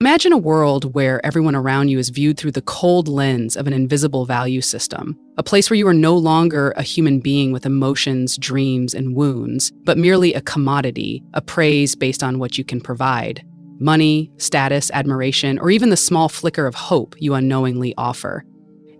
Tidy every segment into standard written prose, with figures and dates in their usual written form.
Imagine a world where everyone around you is viewed through the cold lens of an invisible value system, a place where you are no longer a human being with emotions, dreams, and wounds, but merely a commodity, appraised based on what you can provide. Money, status, admiration, or even the small flicker of hope you unknowingly offer.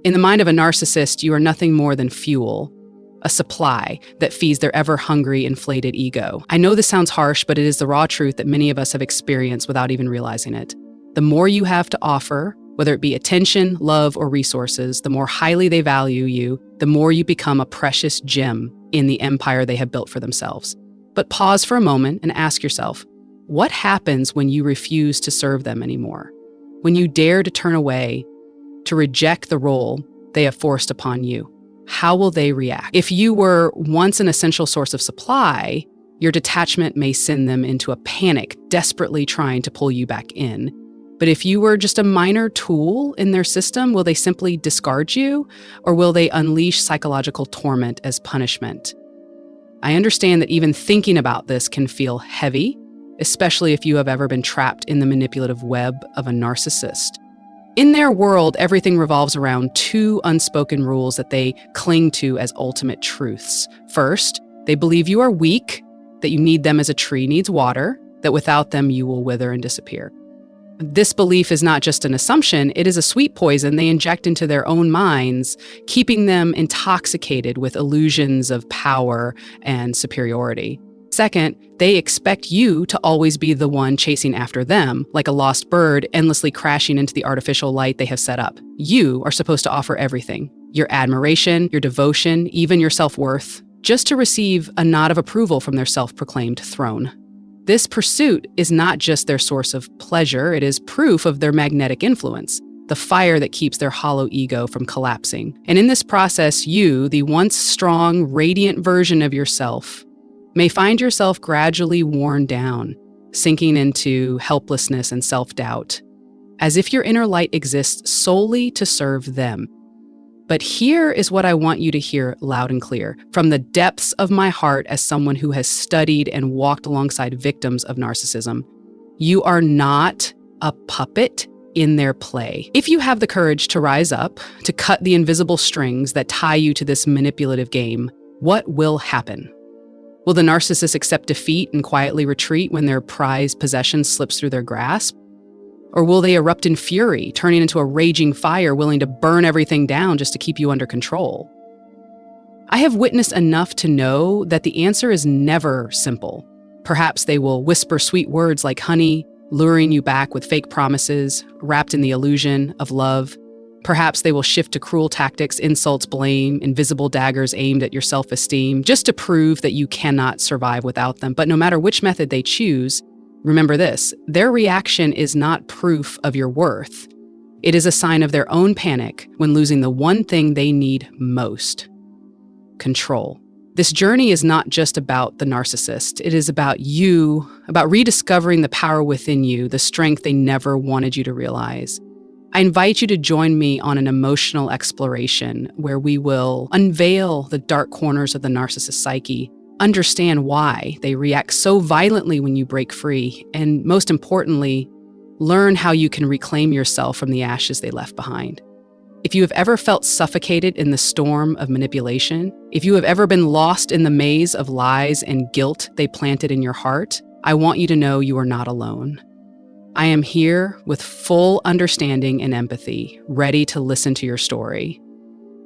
In the mind of a narcissist, you are nothing more than fuel, a supply that feeds their ever-hungry, inflated ego. I know this sounds harsh, but it is the raw truth that many of us have experienced without even realizing it. The more you have to offer, whether it be attention, love, or resources, the more highly they value you, the more you become a precious gem in the empire they have built for themselves. But pause for a moment and ask yourself, what happens when you refuse to serve them anymore? When you dare to turn away, to reject the role they have forced upon you? How will they react? If you were once an essential source of supply, your detachment may send them into a panic, desperately trying to pull you back in. But if you were just a minor tool in their system, will they simply discard you, or will they unleash psychological torment as punishment? I understand that even thinking about this can feel heavy, especially if you have ever been trapped in the manipulative web of a narcissist. In their world, everything revolves around two unspoken rules that they cling to as ultimate truths. First, they believe you are weak, that you need them as a tree needs water, that without them you will wither and disappear. This belief is not just an assumption, it is a sweet poison they inject into their own minds, keeping them intoxicated with illusions of power and superiority. Second, they expect you to always be the one chasing after them, like a lost bird endlessly crashing into the artificial light they have set up. You are supposed to offer everything, your admiration, your devotion, even your self-worth, just to receive a nod of approval from their self-proclaimed throne. This pursuit is not just their source of pleasure, it is proof of their magnetic influence, the fire that keeps their hollow ego from collapsing. And in this process, you, the once strong, radiant version of yourself, may find yourself gradually worn down, sinking into helplessness and self-doubt, as if your inner light exists solely to serve them. But here is what I want you to hear loud and clear, from the depths of my heart as someone who has studied and walked alongside victims of narcissism. You are not a puppet in their play. If you have the courage to rise up, to cut the invisible strings that tie you to this manipulative game, what will happen? Will the narcissist accept defeat and quietly retreat when their prized possession slips through their grasp? Or will they erupt in fury, turning into a raging fire willing to burn everything down just to keep you under control? I have witnessed enough to know that the answer is never simple. Perhaps they will whisper sweet words like honey, luring you back with fake promises, wrapped in the illusion of love. Perhaps they will shift to cruel tactics, insults, blame, invisible daggers aimed at your self-esteem, just to prove that you cannot survive without them. But no matter which method they choose, remember this, their reaction is not proof of your worth. It is a sign of their own panic when losing the one thing they need most: control. This journey is not just about the narcissist. It is about you, about rediscovering the power within you, the strength they never wanted you to realize. I invite you to join me on an emotional exploration where we will unveil the dark corners of the narcissist psyche, understand why they react so violently when you break free, and most importantly, learn how you can reclaim yourself from the ashes they left behind. If you have ever felt suffocated in the storm of manipulation, if you have ever been lost in the maze of lies and guilt they planted in your heart, I want you to know you are not alone. I am here with full understanding and empathy, ready to listen to your story.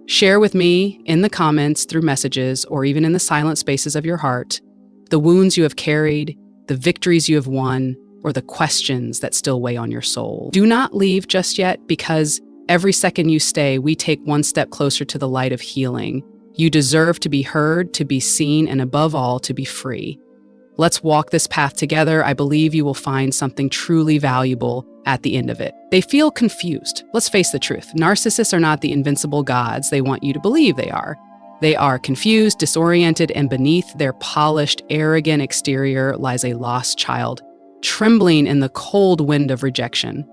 Share with me in the comments, through messages, or even in the silent spaces of your heart, the wounds you have carried, the victories you have won, or the questions that still weigh on your soul. Do not leave just yet, because every second you stay, we take one step closer to the light of healing. You deserve to be heard, to be seen, and above all, to be free. Let's walk this path together. I believe you will find something truly valuable at the end of it. They feel confused. Let's face the truth. Narcissists are not the invincible gods they want you to believe they are. They are confused, disoriented, and beneath their polished, arrogant exterior lies a lost child, trembling in the cold wind of rejection.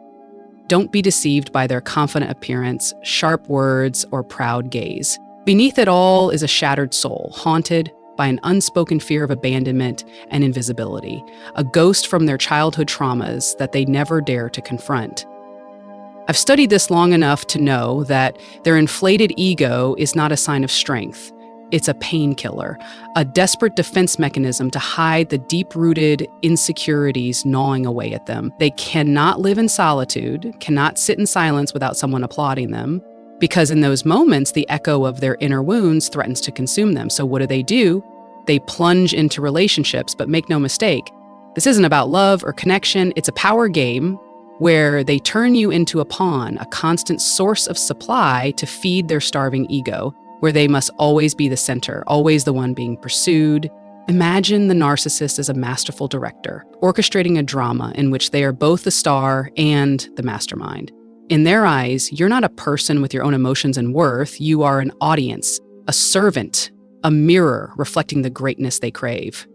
Don't be deceived by their confident appearance, sharp words, or proud gaze. Beneath it all is a shattered soul, haunted, by an unspoken fear of abandonment and invisibility, a ghost from their childhood traumas that they never dare to confront. I've studied this long enough to know that their inflated ego is not a sign of strength. It's a painkiller, a desperate defense mechanism to hide the deep-rooted insecurities gnawing away at them. They cannot live in solitude, cannot sit in silence without someone applauding them, because in those moments, the echo of their inner wounds threatens to consume them. So what do? They plunge into relationships, but make no mistake, this isn't about love or connection. It's a power game where they turn you into a pawn, a constant source of supply to feed their starving ego, where they must always be the center, always the one being pursued. Imagine the narcissist as a masterful director, orchestrating a drama in which they are both the star and the mastermind. In their eyes, you're not a person with your own emotions and worth. You are an audience, a servant, a mirror reflecting the greatness they crave.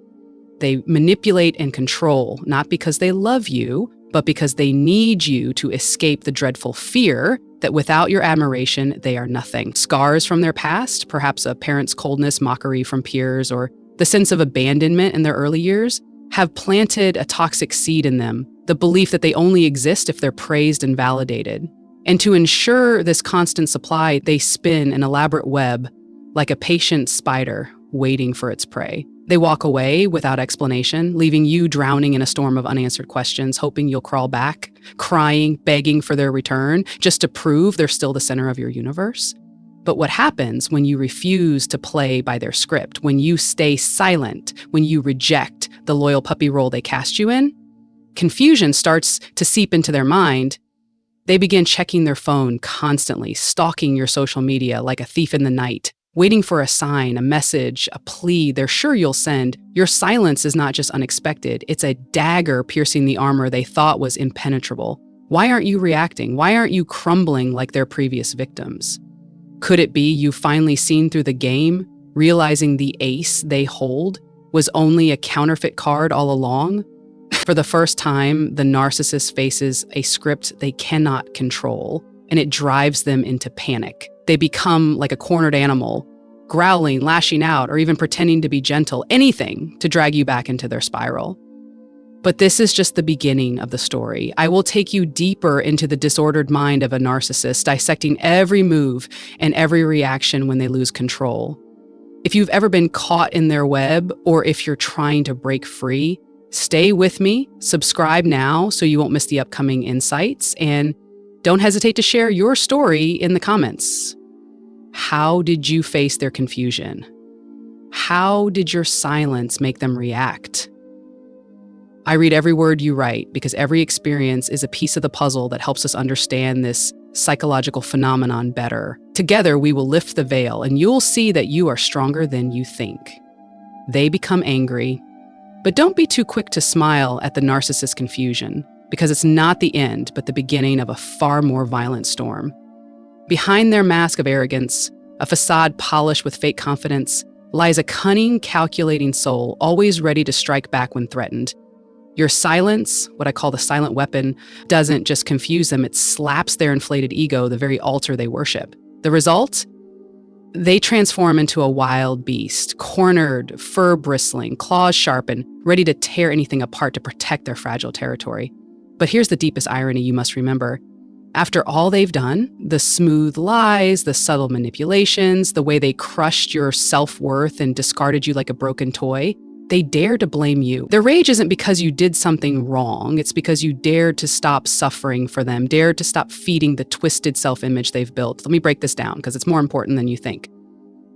They manipulate and control, not because they love you, but because they need you to escape the dreadful fear that without your admiration, they are nothing. Scars from their past, perhaps a parent's coldness, mockery from peers, or the sense of abandonment in their early years, have planted a toxic seed in them, the belief that they only exist if they're praised and validated. And to ensure this constant supply, they spin an elaborate web like a patient spider waiting for its prey. They walk away without explanation, leaving you drowning in a storm of unanswered questions, hoping you'll crawl back, crying, begging for their return, just to prove they're still the center of your universe. But what happens when you refuse to play by their script, when you stay silent, when you reject the loyal puppy role they cast you in? Confusion starts to seep into their mind. They begin checking their phone constantly, stalking your social media like a thief in the night, waiting for a sign, a message, a plea they're sure you'll send. Your silence is not just unexpected, it's a dagger piercing the armor they thought was impenetrable. Why aren't you reacting? Why aren't you crumbling like their previous victims? Could it be you've finally seen through the game, realizing the ace they hold was only a counterfeit card all along? For the first time, the narcissist faces a script they cannot control, and it drives them into panic. They become like a cornered animal, growling, lashing out, or even pretending to be gentle, anything to drag you back into their spiral. But this is just the beginning of the story. I will take you deeper into the disordered mind of a narcissist, dissecting every move and every reaction when they lose control. If you've ever been caught in their web, or if you're trying to break free, stay with me, subscribe now so you won't miss the upcoming insights, and don't hesitate to share your story in the comments. How did you face their confusion? How did your silence make them react? I read every word you write because every experience is a piece of the puzzle that helps us understand this psychological phenomenon better. Together, we will lift the veil and you'll see that you are stronger than you think. They become angry, but don't be too quick to smile at the narcissist's confusion, because it's not the end, but the beginning of a far more violent storm. Behind their mask of arrogance, a facade polished with fake confidence, lies a cunning, calculating soul, always ready to strike back when threatened. Your silence, what I call the silent weapon, doesn't just confuse them, it slaps their inflated ego, the very altar they worship. The result? They transform into a wild beast, cornered, fur bristling, claws sharpened, ready to tear anything apart to protect their fragile territory. But here's the deepest irony you must remember. After all they've done, the smooth lies, the subtle manipulations, the way they crushed your self-worth and discarded you like a broken toy, they dare to blame you. Their rage isn't because you did something wrong, it's because you dared to stop suffering for them, dared to stop feeding the twisted self-image they've built. Let me break this down because it's more important than you think.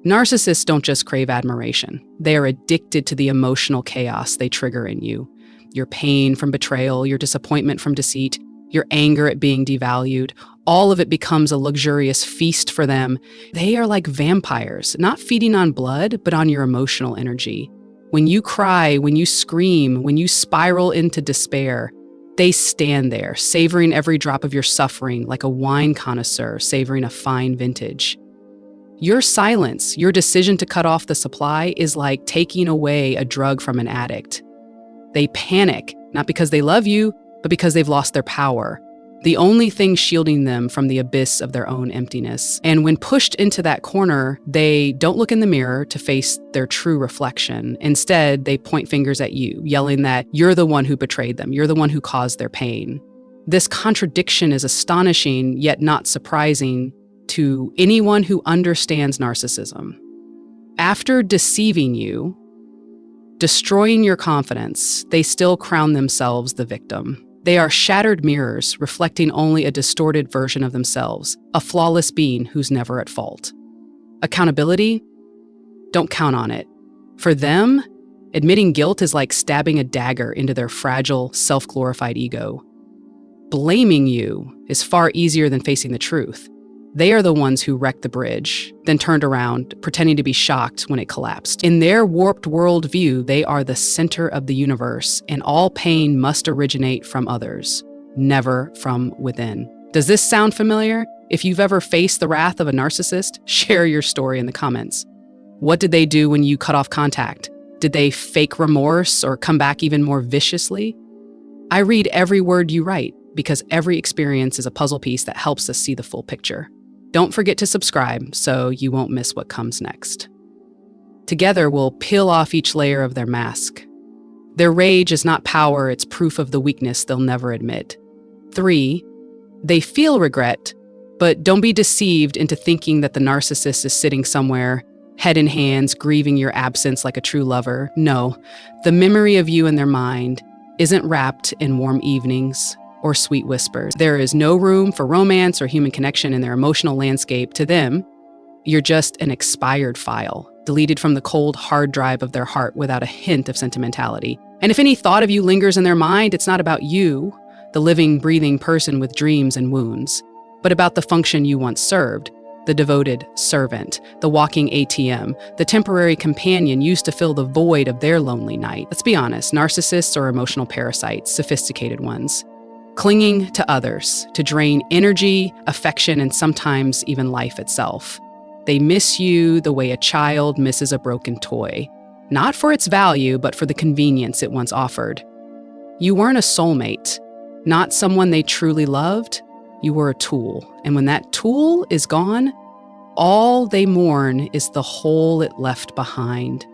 Narcissists don't just crave admiration. They are addicted to the emotional chaos they trigger in you. Your pain from betrayal, your disappointment from deceit, your anger at being devalued, all of it becomes a luxurious feast for them. They are like vampires, not feeding on blood, but on your emotional energy. When you cry, when you scream, when you spiral into despair, they stand there, savoring every drop of your suffering like a wine connoisseur savoring a fine vintage. Your silence, your decision to cut off the supply, is like taking away a drug from an addict. They panic, not because they love you, but because they've lost their power. the only thing shielding them from the abyss of their own emptiness. And when pushed into that corner, they don't look in the mirror to face their true reflection. Instead, they point fingers at you, yelling that you're the one who betrayed them, you're the one who caused their pain. This contradiction is astonishing, yet not surprising to anyone who understands narcissism. After deceiving you, destroying your confidence, they still crown themselves the victim. They are shattered mirrors, reflecting only a distorted version of themselves, a flawless being who's never at fault. Accountability? Don't count on it. For them, admitting guilt is like stabbing a dagger into their fragile, self-glorified ego. Blaming you is far easier than facing the truth. They are the ones who wrecked the bridge, then turned around, pretending to be shocked when it collapsed. In their warped worldview, they are the center of the universe, and all pain must originate from others, never from within. Does this sound familiar? If you've ever faced the wrath of a narcissist, share your story in the comments. What did they do when you cut off contact? Did they fake remorse or come back even more viciously? I read every word you write because every experience is a puzzle piece that helps us see the full picture. Don't forget to subscribe so you won't miss what comes next. Together, we'll peel off each layer of their mask. Their rage is not power, it's proof of the weakness they'll never admit. 3, they feel regret, but don't be deceived into thinking that the narcissist is sitting somewhere, head in hands, grieving your absence like a true lover. No, the memory of you in their mind isn't wrapped in warm evenings or sweet whispers. There is no room for romance or human connection in their emotional landscape. To them, you're just an expired file, deleted from the cold hard drive of their heart without a hint of sentimentality. And if any thought of you lingers in their mind, it's not about you, the living, breathing person with dreams and wounds, but about the function you once served, the devoted servant, the walking ATM, the temporary companion used to fill the void of their lonely night. Let's be honest, narcissists are emotional parasites, sophisticated ones, clinging to others to drain energy, affection, and sometimes even life itself. They miss you the way a child misses a broken toy, not for its value, but for the convenience it once offered. You weren't a soulmate, not someone they truly loved. You were a tool, and when that tool is gone, all they mourn is the hole it left behind.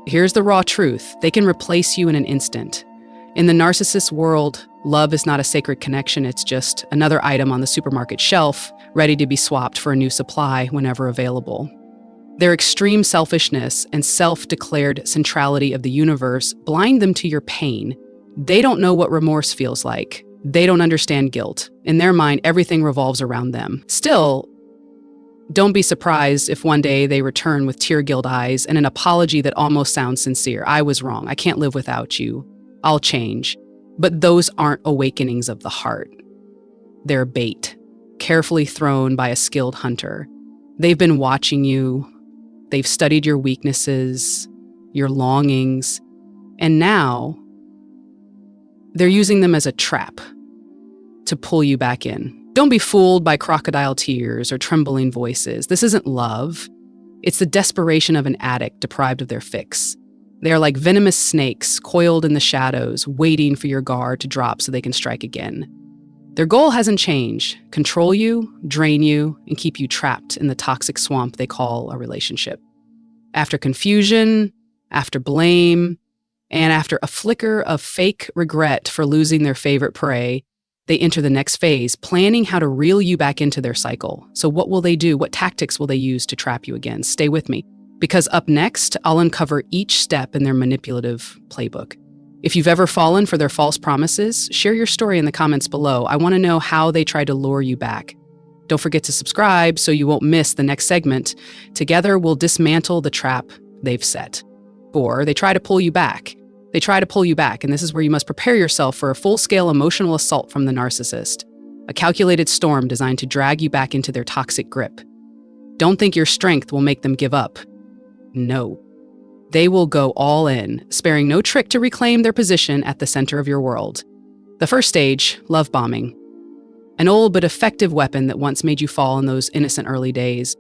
Here's the raw truth. They can replace you in an instant. In the narcissist world, love is not a sacred connection, it's just another item on the supermarket shelf, ready to be swapped for a new supply whenever available. Their extreme selfishness and self-declared centrality of the universe blind them to your pain. They don't know what remorse feels like. They don't understand guilt. In their mind, everything revolves around them. Still, don't be surprised if one day they return with tear-filled eyes and an apology that almost sounds sincere. I was wrong. I can't live without you. I'll change. But those aren't awakenings of the heart. They're bait, carefully thrown by a skilled hunter. They've been watching you. They've studied your weaknesses, your longings, and now they're using them as a trap to pull you back in. Don't be fooled by crocodile tears or trembling voices. This isn't love. It's the desperation of an addict deprived of their fix. They are like venomous snakes coiled in the shadows, waiting for your guard to drop so they can strike again. Their goal hasn't changed: control you, drain you, and keep you trapped in the toxic swamp they call a relationship. After confusion, after blame, and after a flicker of fake regret for losing their favorite prey, they enter the next phase, planning how to reel you back into their cycle. So what will they do? What tactics will they use to trap you again? Stay with me, because up next, I'll uncover each step in their manipulative playbook. If you've ever fallen for their false promises, share your story in the comments below. I want to know how they try to lure you back. Don't forget to subscribe so you won't miss the next segment. Together, we'll dismantle the trap they've set. Or they try to pull you back. They try to pull you back, and this is where you must prepare yourself for a full-scale emotional assault from the narcissist, a calculated storm designed to drag you back into their toxic grip. Don't think your strength will make them give up. No. They will go all in, sparing no trick to reclaim their position at the center of your world. The first stage, love bombing. An old but effective weapon that once made you fall in those innocent early days.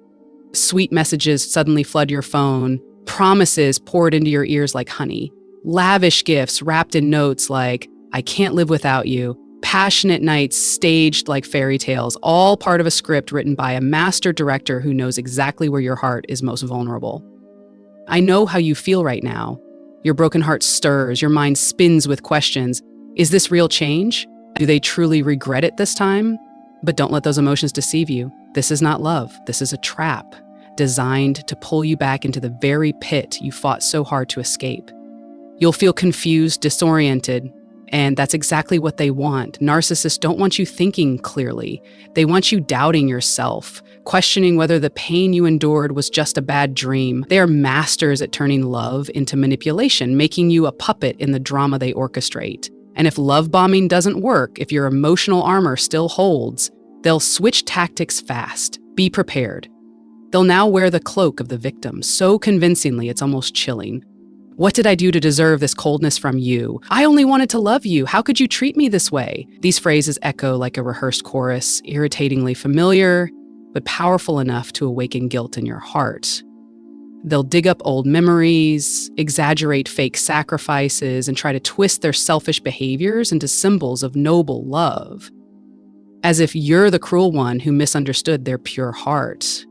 Sweet messages suddenly flood your phone, promises poured into your ears like honey, lavish gifts wrapped in notes like, I can't live without you, Passionate nights staged like fairy tales, all part of a script written by a master director who knows exactly where your heart is most vulnerable. I know how you feel right now. Your broken heart stirs, your mind spins with questions. Is this real change? Do they truly regret it this time? But don't let those emotions deceive you. This is not love. This is a trap designed to pull you back into the very pit you fought so hard to escape. You'll feel confused, disoriented, and that's exactly what they want. Narcissists don't want you thinking clearly. They want you doubting yourself, questioning whether the pain you endured was just a bad dream. They are masters at turning love into manipulation, making you a puppet in the drama they orchestrate. And if love bombing doesn't work, if your emotional armor still holds, they'll switch tactics fast. Be prepared. They'll now wear the cloak of the victim so convincingly it's almost chilling. What did I do to deserve this coldness from you? I only wanted to love you. How could you treat me this way? These phrases echo like a rehearsed chorus, irritatingly familiar, but powerful enough to awaken guilt in your heart. They'll dig up old memories, exaggerate fake sacrifices, and try to twist their selfish behaviors into symbols of noble love, as if you're the cruel one who misunderstood their pure heart.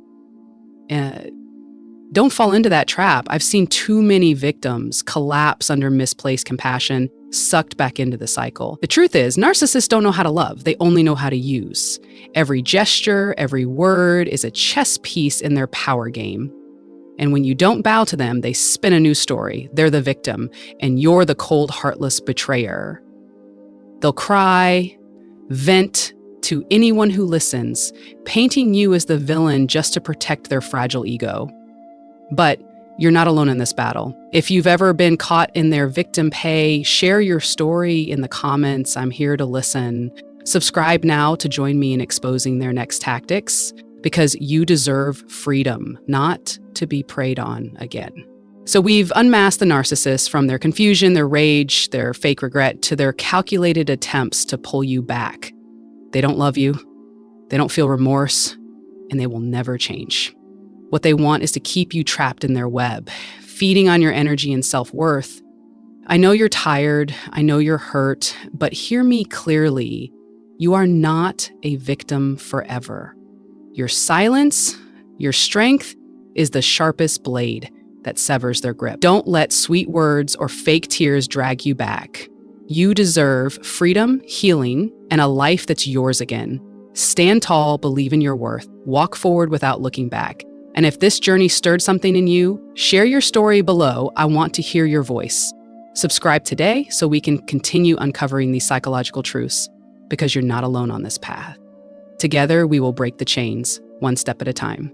Don't fall into that trap. I've seen too many victims collapse under misplaced compassion, sucked back into the cycle. The truth is, narcissists don't know how to love. They only know how to use. Every gesture, every word is a chess piece in their power game. And when you don't bow to them, they spin a new story. They're the victim, and you're the cold, heartless betrayer. They'll cry, vent to anyone who listens, painting you as the villain just to protect their fragile ego. But you're not alone in this battle. If you've ever been caught in their victim pay, share your story in the comments. I'm here to listen. Subscribe now to join me in exposing their next tactics, because you deserve freedom, not to be preyed on again. So we've unmasked the narcissists from their confusion, their rage, their fake regret, to their calculated attempts to pull you back. They don't love you, they don't feel remorse, and they will never change. What they want is to keep you trapped in their web, feeding on your energy and self-worth. I know you're tired, I know you're hurt, but hear me clearly. You are not a victim forever. Your silence, your strength, is the sharpest blade that severs their grip. Don't let sweet words or fake tears drag you back. You deserve freedom, healing, and a life that's yours again. Stand tall, believe in your worth, walk forward without looking back. And if this journey stirred something in you, share your story below. I want to hear your voice. Subscribe today so we can continue uncovering these psychological truths, because you're not alone on this path. Together, we will break the chains, one step at a time.